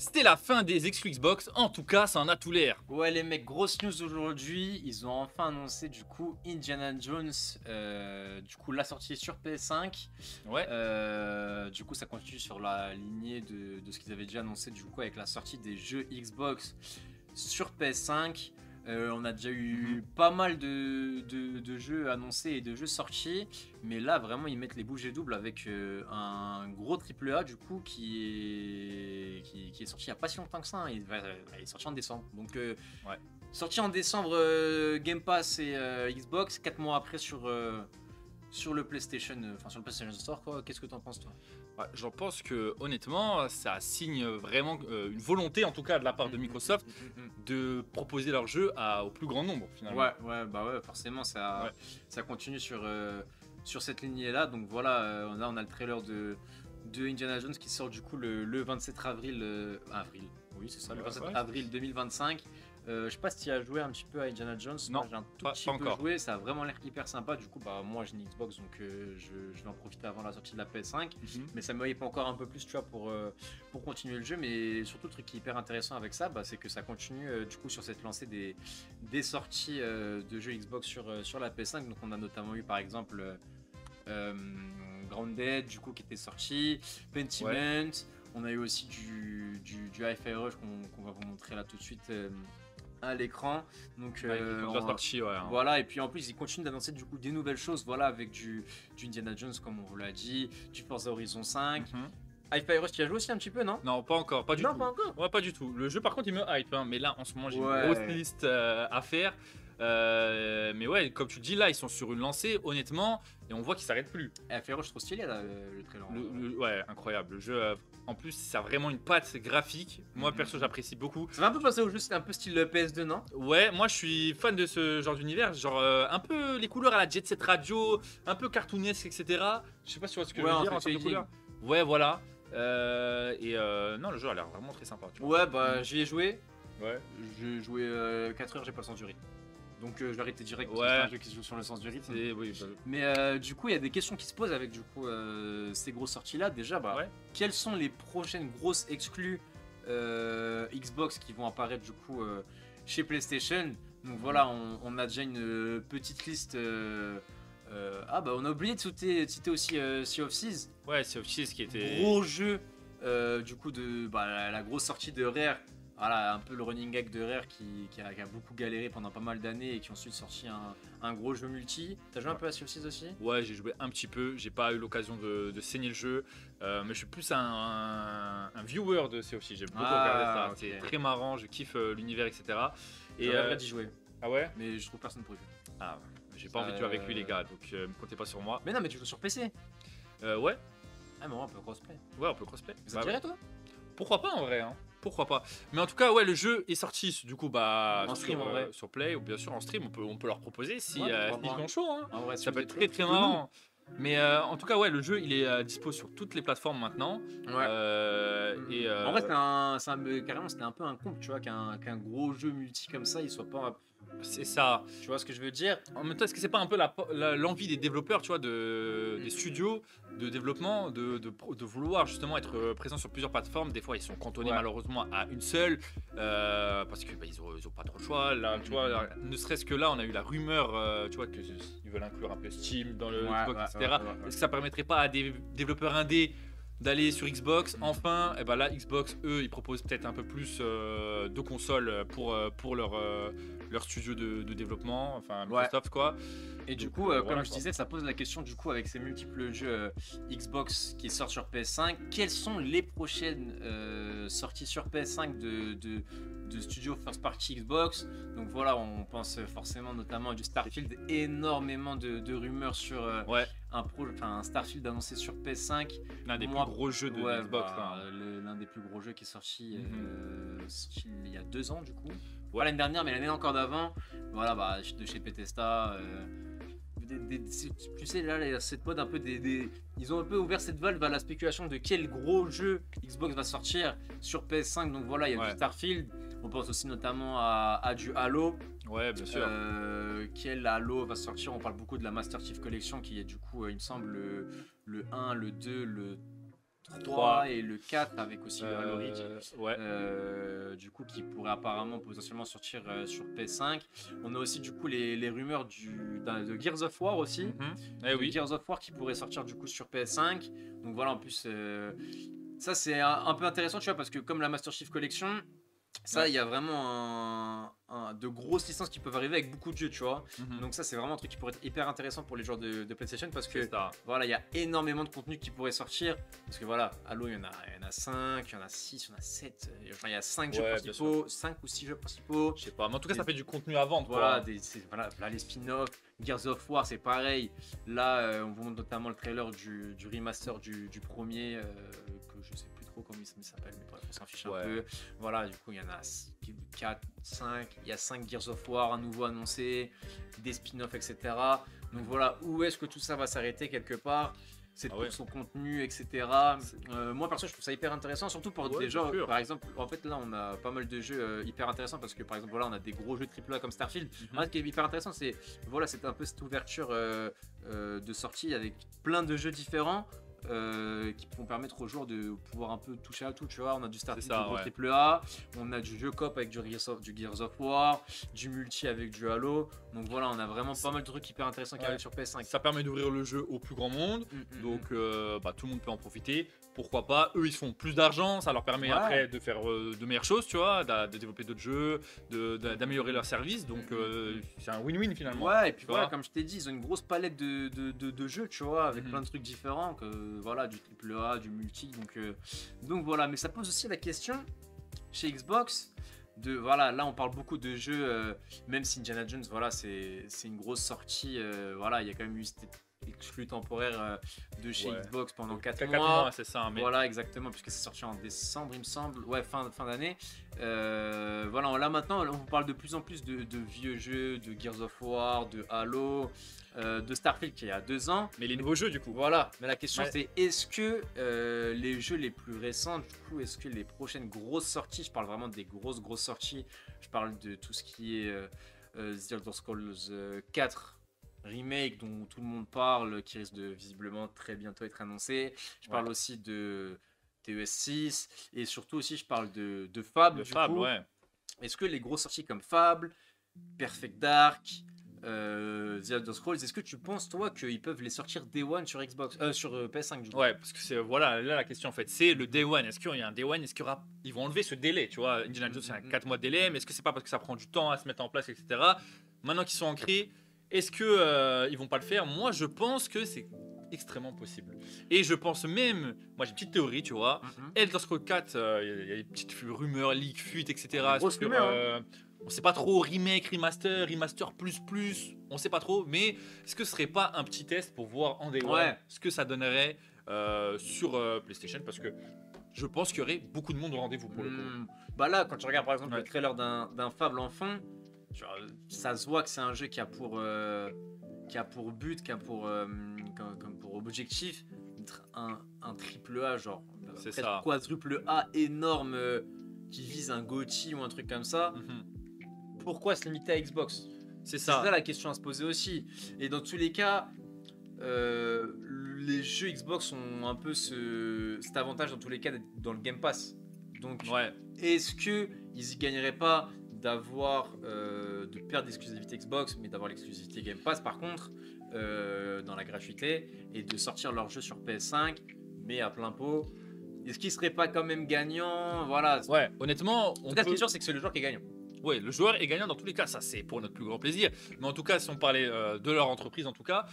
C'était la fin des exclus Xbox, en tout cas ça en a tout l'air. Ouais les mecs, grosse news aujourd'hui, ils ont enfin annoncé du coup Indiana Jones, du coup la sortie sur PS5. Ouais. Du coup ça continue sur la lignée de ce qu'ils avaient déjà annoncé du coup avec la sortie des jeux Xbox sur PS5. On a déjà eu pas mal de jeux annoncés et de jeux sortis, mais là vraiment ils mettent les bouchées doubles avec un gros triple A du coup qui est sorti il n'y a pas si longtemps que ça, hein. Il est sorti en décembre. Donc Ouais. sorti en décembre Game Pass et Xbox, 4 mois après sur le PlayStation, sur le PlayStation Store quoi. Qu'est-ce que t'en penses toi? Ouais, j'en pense que honnêtement ça signe vraiment une volonté en tout cas de la part de Microsoft de proposer leur jeu au plus grand nombre finalement. Ouais, forcément ça continue sur cette lignée là. Donc voilà, là on a le trailer de Indiana Jones qui sort du coup le 27 avril. Oui c'est ça, le 27 avril 2025. Je sais pas si tu as joué un petit peu à Indiana Jones. Non, moi, j'ai un tout pas petit peu encore. joué, ça a vraiment l'air hyper sympa. Du coup, bah, moi j'ai une Xbox donc je vais en profiter avant la sortie de la PS5. Mais ça me hype encore un peu plus, tu vois, pour continuer le jeu. Mais surtout, le truc qui est hyper intéressant avec ça, bah, c'est que ça continue du coup sur cette lancée des sorties de jeux Xbox sur la PS5. Donc, on a notamment eu par exemple Grounded, du coup, qui était sorti, Pentiment. Ouais. On a eu aussi du Hi-Fi Rush qu'on va vous montrer là tout de suite. À l'écran, donc voilà. Et puis en plus ils continuent d'annoncer du coup des nouvelles choses, voilà, avec du Indiana Jones comme on vous l'a dit, du Forza Horizon 5. Hi-Fi Rush, tu y as joué aussi un petit peu, non? Non, pas encore, pas du tout. Non, pas encore. Ouais, pas du tout. Le jeu par contre il me hype, hein, mais là en ce moment j'ai une Ouais. grosse liste à faire. Mais ouais, comme tu le dis là, ils sont sur une lancée, honnêtement, et on voit qu'ils s'arrêtent plus. Hi-Fi Rush, trop stylé là, le trailer. Ouais, incroyable. Le jeu, en plus, ça a vraiment une patte graphique. Moi perso, j'apprécie beaucoup. Ça va un peu passer au jeu, c'est un peu style PS2, non? Ouais, moi je suis fan de ce genre d'univers, genre un peu les couleurs à la Jet Set Radio, un peu cartoonesque, etc. Je sais pas si tu vois ce que je veux dire en termes de couleurs. Ouais, voilà. Non, le jeu a l'air vraiment très sympa. Tu vois. Ouais, bah j'y ai joué. Ouais. J'ai joué 4 heures, j'ai pas le sens du rythme. Donc je vais arrêter direct parce que Ouais. c'est un jeu qui se joue sur le sens du rythme. Oui, bah, Mais du coup, il y a des questions qui se posent avec du coup ces grosses sorties là. Déjà, bah, ouais. quelles sont les prochaines grosses exclus Xbox qui vont apparaître du coup chez PlayStation? Donc voilà, on a déjà une petite liste. Ah bah on a oublié de citer aussi Sea of Thieves. Ouais, c'est Office qui était. Gros jeu du coup de la grosse sortie de Rare. Voilà, un peu le running gag de Rare qui a beaucoup galéré pendant pas mal d'années et qui a ensuite sorti un gros jeu multi. T'as joué un peu à Sea of Thieves aussi? Ouais, j'ai joué un petit peu, j'ai pas eu l'occasion de saigner le jeu, mais je suis plus un viewer de Sea of Thieves, j'aime beaucoup regarder ça, ok. c'est très marrant, je kiffe l'univers, etc. Et J'aurais d'y jouer, Ah ouais? mais je trouve personne pour y jouer. Ah, j'ai pas envie de jouer avec lui les gars, donc me comptez pas sur moi. Mais non, mais tu joues sur PC. Ouais, Ah, mais on peut crossplay. ouais, on peut crossplay. Ça te dirait toi? Pourquoi pas en vrai, hein. Pourquoi pas. Mais en tout cas, ouais, le jeu est sorti du coup En stream, sur, en vrai. sur Play, ou bien sûr en stream, on peut leur proposer si Ouais, s'ils sont chauds, hein. En vrai, si Ça vous peut êtes être très très chaud. marrant. Mais en tout cas, ouais, le jeu il est dispo sur toutes les plateformes maintenant. Ouais. En vrai, carrément, c'était un peu un comble, tu vois, qu'un gros jeu multi comme ça, il soit pas. C'est ça. Tu vois ce que je veux dire? En même temps, est-ce que c'est pas un peu l'envie des développeurs, tu vois, des studios de développement, de vouloir justement être présents sur plusieurs plateformes? Des fois, ils sont cantonnés malheureusement à une seule parce que ils ont pas trop le choix. Là, tu vois, ne serait-ce que là, on a eu la rumeur, tu vois, qu'ils veulent inclure un peu Steam dans le Xbox, etc. Est-ce que ça permettrait pas à des développeurs indés d'aller sur Xbox? Enfin, et ben là, Xbox, eux, ils proposent peut-être un peu plus de consoles pour leur studio de développement, enfin Microsoft quoi. Et du coup, comme je disais, ça pose la question du coup avec ces multiples jeux Xbox qui sortent sur PS5. Quelles sont les prochaines sorties sur PS5 de studios first party Xbox? Donc voilà, on pense forcément notamment à du Starfield, énormément de rumeurs sur un Starfield annoncé sur PS5. L'un des plus gros jeux de Xbox. L'un des plus gros jeux qui est sorti il y a 2 ans du coup. Voilà, l'année dernière, mais l'année encore d'avant. Voilà, de chez Bethesda. Tu sais, là, il y a cette mode un peu ils ont un peu ouvert cette valve à la spéculation de quel gros jeu Xbox va sortir sur PS5. Donc voilà, il y a du Starfield. On pense aussi notamment à du Halo. Ouais, bien sûr. Quel Halo va sortir? On parle beaucoup de la Master Chief Collection qui est du coup, il me semble, le 1, le 2, le 3 et le 4 avec aussi le Halo Reach. Ouais. Du coup, qui pourrait apparemment potentiellement sortir sur PS5. On a aussi du coup les rumeurs de Gears of War aussi. Eh oui. Gears of War qui pourrait sortir du coup sur PS5. Donc voilà, en plus, ça c'est un peu intéressant, tu vois, parce que comme la Master Chief Collection, ça, il y a vraiment de grosses licences qui peuvent arriver avec beaucoup de jeux, tu vois. Donc ça, c'est vraiment un truc qui pourrait être hyper intéressant pour les joueurs de PlayStation parce que voilà, il y a énormément de contenu qui pourrait sortir. Parce que voilà, Halo, il y en a 5, il y en a 6, il y en a 7. Enfin, il y a 5 jeux principaux, 5 ou 6 jeux principaux. Je sais pas, mais en tout cas, ça fait du contenu à vendre. Voilà, là, les spin-offs. Gears of War, c'est pareil. Là, on vous montre notamment le trailer du remaster du premier, que je sais plus trop comment il s'appelle, mais bref, on s'en fiche un peu. Voilà, du coup, il y en a 4, 5. Il y a 5 Gears of War à nouveau annoncés, des spin-offs, etc. Donc voilà, où est-ce que tout ça va s'arrêter quelque part? C'est pour son contenu, etc. Moi, perso, je trouve ça hyper intéressant, surtout pour des gens. Par exemple, en fait, là, on a pas mal de jeux hyper intéressants parce que, par exemple, voilà, on a des gros jeux AAA comme Starfield. Ce qui est hyper intéressant, c'est voilà, c'est un peu cette ouverture de sortie avec plein de jeux différents. Qui vont permettre aux joueurs de pouvoir un peu toucher à tout, tu vois. On a du Starfield, du triple A, on a du jeu coop avec du Gears of War, du multi avec du Halo. Donc voilà, on a vraiment pas mal de trucs hyper intéressants qui arrivent sur PS5. Ça permet d'ouvrir le jeu au plus grand monde, donc tout le monde peut en profiter. Pourquoi pas, eux ils se font plus d'argent, ça leur permet après de faire de meilleures choses, tu vois, de développer d'autres jeux, d'améliorer leur service, donc c'est un win-win finalement. Ouais, et puis voilà, comme je t'ai dit, ils ont une grosse palette de jeux, tu vois, avec plein de trucs différents, voilà, du triple A, du multi, donc voilà, mais ça pose aussi la question chez Xbox. Voilà, là on parle beaucoup de jeux, même si Indiana Jones, voilà, c'est une grosse sortie, voilà, il y a quand même eu exclu temporaire de chez Xbox pendant 4 mois. C'est ça, mais... Voilà, exactement, puisque c'est sorti en décembre, il me semble. Ouais, fin d'année. Voilà, là maintenant, on parle de plus en plus de vieux jeux, de Gears of War, de Halo, de Starfield qui est il y a 2 ans. Mais les nouveaux jeux, du coup. Voilà, mais la question c'est est-ce que les jeux les plus récents, du coup, est-ce que les prochaines grosses sorties, je parle vraiment des grosses sorties, je parle de tout ce qui est The Elder Scrolls 4. Remake dont tout le monde parle, qui risque de visiblement très bientôt être annoncé. Je parle aussi de TES6 et surtout aussi je parle de Fable. Est-ce que les grosses sorties comme Fable, Perfect Dark, The Elder Scrolls, est-ce que tu penses toi qu'ils peuvent les sortir Day One sur Xbox, sur PS5 du coup? Ouais, parce que c'est voilà, là la question en fait, c'est le Day One. Est-ce qu'il y a un Day One? Est-ce qu'il y aura, ils vont enlever ce délai, tu vois? Indiana Jones c'est un 4 mois de délai, mais est-ce que c'est pas parce que ça prend du temps à se mettre en place, etc. Maintenant qu'ils sont ancrés, est-ce que ils vont pas le faire? Moi, je pense que c'est extrêmement possible. Et je pense même, moi j'ai une petite théorie, tu vois. Elder Scrolls 4, il y a des petites rumeurs, leaks, fuites, etc. On sait pas trop, remake, remaster plus, on sait pas trop. Mais est-ce que ce serait pas un petit test pour voir en Day One ce que ça donnerait sur PlayStation? Parce que je pense qu'il y aurait beaucoup de monde au rendez-vous pour le coup. Bah là, quand tu regardes par exemple le trailer d'un Fable en fond, genre, ça se voit que c'est un jeu qui a pour but, qui a pour objectif d'être un triple A, genre quadruple A énorme qui vise un GOTY ou un truc comme ça. Pourquoi se limiter à Xbox? C'est ça la question à se poser aussi. Et dans tous les cas, les jeux Xbox ont un peu cet avantage dans tous les cas d'être dans le Game Pass. Donc, est-ce qu'ils y gagneraient pas de perdre l'exclusivité Xbox, mais d'avoir l'exclusivité Game Pass par contre, dans la gratuité, et de sortir leur jeu sur PS5, mais à plein pot? Est-ce qu'il serait pas quand même gagnant? Voilà. Ouais, honnêtement, ce qui est sûr, c'est que c'est le joueur qui est gagnant. Ouais, le joueur est gagnant dans tous les cas, ça c'est pour notre plus grand plaisir. Mais en tout cas, si on parlait de leur entreprise, en tout cas,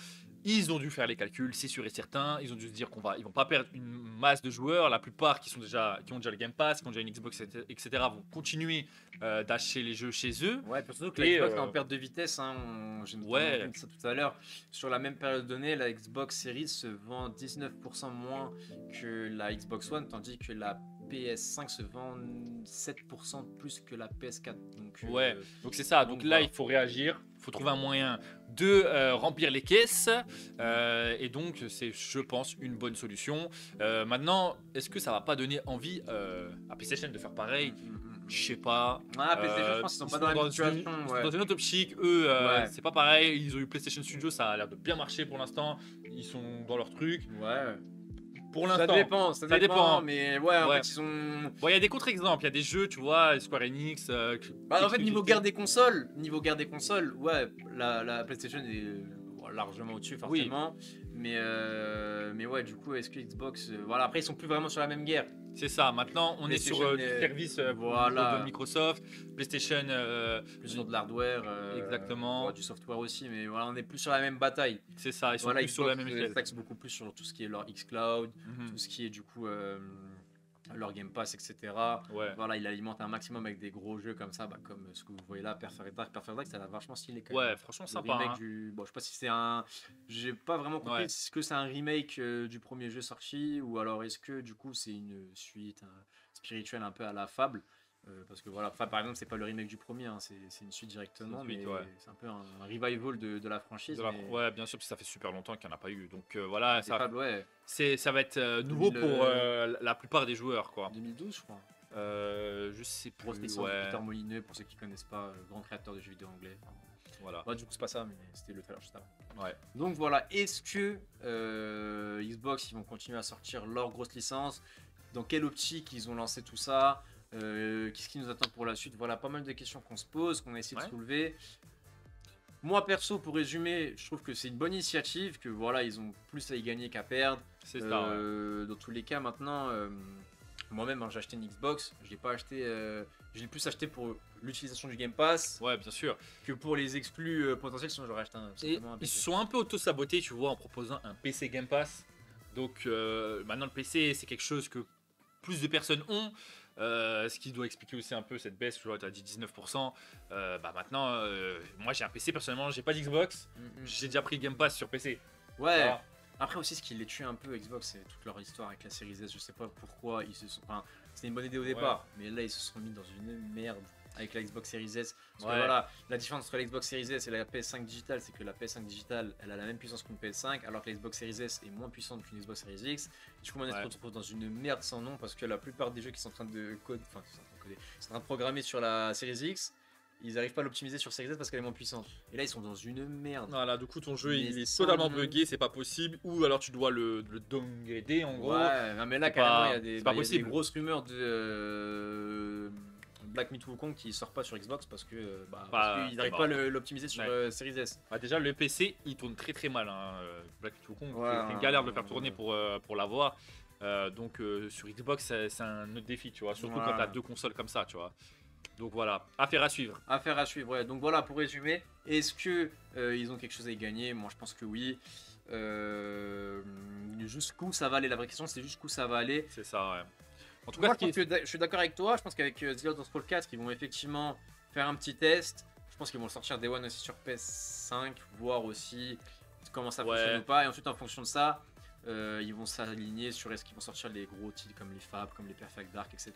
ils ont dû faire les calculs, c'est sûr et certain. Ils ont dû se dire ils vont pas perdre une masse de joueurs. La plupart qui ont déjà le Game Pass, qui ont déjà une Xbox, etc., vont continuer d'acheter les jeux chez eux. Ouais, surtout que la Xbox est en perte de vitesse. J'ai notamment dit ça tout à l'heure. Sur la même période donnée, la Xbox Series se vend 19% moins que la Xbox One, tandis que la PS5 se vend 7% plus que la PS4. Donc c'est ça. Donc là, il faut réagir. Il faut trouver un moyen de remplir les caisses. Et donc, c'est, je pense, une bonne solution. Maintenant, est-ce que ça va pas donner envie à PlayStation de faire pareil? Je sais pas. PlayStation, je pense qu'ils sont pas dans la même situation. Dans une autre optique, eux, c'est pas pareil. Ils ont eu PlayStation Studio, ça a l'air de bien marcher pour l'instant. Ils sont dans leur truc. Pour Ça l'instant. dépend, ça Ça dépend, dépend. mais ouais, en Ouais. fait, ils ont. Bon, il y a des contre-exemples. Il y a des jeux, tu vois, Square Enix. Bah, en fait, niveau exclusivité. guerre des consoles, ouais, la PlayStation est bon, largement au-dessus, Oui. forcément. Mais ouais, du coup, est-ce que Xbox. Voilà, après, ils sont plus vraiment sur la même guerre. C'est ça. Maintenant, on est sur PlayStation, du service voilà. de Microsoft, PlayStation. Plus sur de l'hardware, Exactement. ouais, du software aussi, mais voilà, on est plus sur la même bataille. C'est ça. Ils sont Voilà, plus sur la Xbox même échelle. s'axe beaucoup plus sur tout ce qui est leur xCloud, Mhm. tout ce qui est du coup leur Game Pass, etc. Ouais. Voilà, il alimente un maximum avec des gros jeux comme ça, bah, comme ce que vous voyez là, Perfect Dark. Perfect Dark, ça a l'air vachement stylé quand même. Ouais, franchement Le sympa. remake Hein. du. Bon, je sais pas si c'est un. J'ai pas vraiment compris. Ouais. Est-ce que c'est un remake du premier jeu sorti ou alors est-ce que du coup c'est une suite spirituelle un peu à la Fable. Parce que voilà, Fable par exemple, c'est pas le remake du premier, hein, c'est une suite directement, C'est une suite, mais ouais. c'est un peu un revival de la franchise. Mais Ouais, bien sûr, parce que ça fait super longtemps qu'il n'y en a pas eu. Donc voilà, et ça, Fable, ouais, ça va être nouveau 2000, pour la plupart des joueurs, quoi. 2012, je crois. Je sais plus. Grosse licence de Ouais, Peter Molineux, pour ceux qui connaissent pas, grand créateur de jeux vidéo anglais. Enfin, voilà. ouais, du coup, c'est pas ça, mais c'était le trailer juste avant. Ouais. Donc voilà, est-ce que Xbox ils vont continuer à sortir leur grosse licence? Dans quelle optique ils ont lancé tout ça? Qu'est-ce qui nous attend pour la suite? Voilà, pas mal de questions qu'on se pose, qu'on a essayé de Ouais. soulever. Moi perso, pour résumer, je trouve que c'est une bonne initiative, que voilà, ils ont plus à y gagner qu'à perdre. C'est ça, ouais. Dans tous les cas, maintenant, moi-même, hein, j'ai acheté une Xbox. Je l'ai pas acheté, je l'ai plus acheté pour l'utilisation du Game Pass Ouais, bien sûr. que pour les exclus potentiels. Sinon, j'aurais acheté Et simplement un ils PC. se sont un peu auto-sabotés, tu vois, en proposant un PC Game Pass. Donc maintenant, le PC, c'est quelque chose que plus de personnes ont. Ce qui doit expliquer aussi un peu cette baisse, tu vois, tu as dit 19%. Bah maintenant, moi j'ai un PC personnellement, j'ai pas d'Xbox. Mm, mm. J'ai déjà pris le Game Pass sur PC. Ouais. Voilà. Après aussi, ce qui les tue un peu, Xbox, c'est toute leur histoire avec la Series S. Je sais pas pourquoi ils se sont. Enfin, c'était une bonne idée au départ, mais là ils se sont mis dans une merde avec la Xbox Series S. Parce que Ouais. voilà, la différence entre la Xbox Series S et la PS5 digitale, c'est que la PS5 digitale, elle a la même puissance qu'une PS5, alors que la Xbox Series S est moins puissante qu'une Xbox Series X. Du coup, on se Ouais. retrouve dans une merde sans nom parce que la plupart des jeux qui sont en train de coder, enfin, qui sont en train de coder, qui sont en train de programmer sur la Series X, ils n'arrivent pas à l'optimiser sur Series S parce qu'elle est moins puissante. Et là, ils sont dans une merde. Voilà, du coup ton jeu Mais il est sans totalement nom. buggé, c'est pas possible. Ou alors tu dois le downgrader en gros. Ouais, non, mais là c'est carrément pas- il y a des, c'est pas il y a des possible. grosses rumeurs de Black Myth Wukong qui sort pas sur Xbox parce que parce qu'ils n'arrivent bah, pas à l'optimiser sur ouais. Series S. Bah, déjà le PC il tourne très très mal. Hein. Black Wukong, Ouais, c'est une galère de le faire ouais. tourner pour l'avoir. Donc sur Xbox c'est un autre défi, tu vois. Surtout Ouais. quand t'as deux consoles comme ça, tu vois. Donc voilà, affaire à suivre. Affaire à suivre, ouais. Donc voilà, pour résumer, est-ce que ils ont quelque chose à y gagner? Moi je pense que oui. Jusqu'où ça va aller? La vraie question c'est jusqu'où ça va aller. C'est ça, ouais. En tout Moi, cas, je, pense que je suis d'accord avec toi. Je pense qu'avec The Elder Scrolls 4, ils vont effectivement faire un petit test. Je pense qu'ils vont le sortir Day One aussi sur PS5, voir aussi comment ça Ouais. fonctionne ou pas. Et ensuite, en fonction de ça, ils vont s'aligner sur est-ce qu'ils vont sortir les gros titres comme les Fab, comme les Perfect Dark, etc.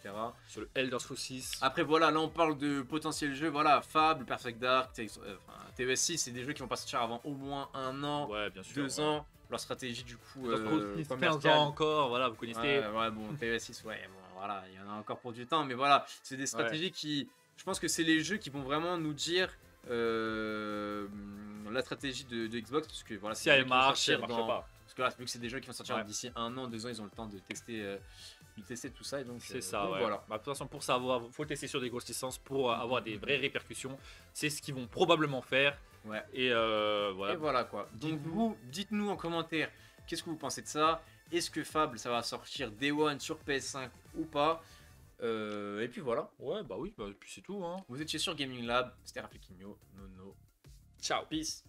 sur le Elder Scrolls 6. Après, voilà, là on parle de potentiels jeux. Voilà, Fab, Perfect Dark, TES6, c'est des jeux qui vont pas sortir avant au moins 1 an, Ouais, bien sûr. 2 ouais. ans. Leur stratégie, du coup, Elder Scrolls 6, 15 commerciale. ans encore, voilà, vous connaissez. Ouais, bon, TES6, ouais, bon, voilà, il y en a encore pour du temps, mais voilà, c'est des stratégies qui. Je pense que c'est les jeux qui vont vraiment nous dire la stratégie de Xbox, parce que voilà, Si c'est des jeux elle qui vont marche, elle sortir marche dans. pas. Parce que là, vu que c'est des jeux qui vont sortir Ouais. d'ici 1 an, 2 ans, ils ont le temps de tester tout ça, et donc. C'est ça, donc ouais. voilà. Bah, de toute façon, pour savoir, faut tester sur des grosses licences pour avoir des vraies répercussions. C'est ce qu'ils vont probablement faire. Ouais. Et voilà. Et voilà quoi. Donc vous, dites-nous en commentaire, qu'est-ce que vous pensez de ça? Est-ce que Fable, ça va sortir Day One sur PS5 ou pas? Et puis voilà. Ouais, bah oui, bah, puis c'est tout. Hein. Vous étiez sur Gaming Lab, c'était Rafik Quigno, Nono. Ciao, peace.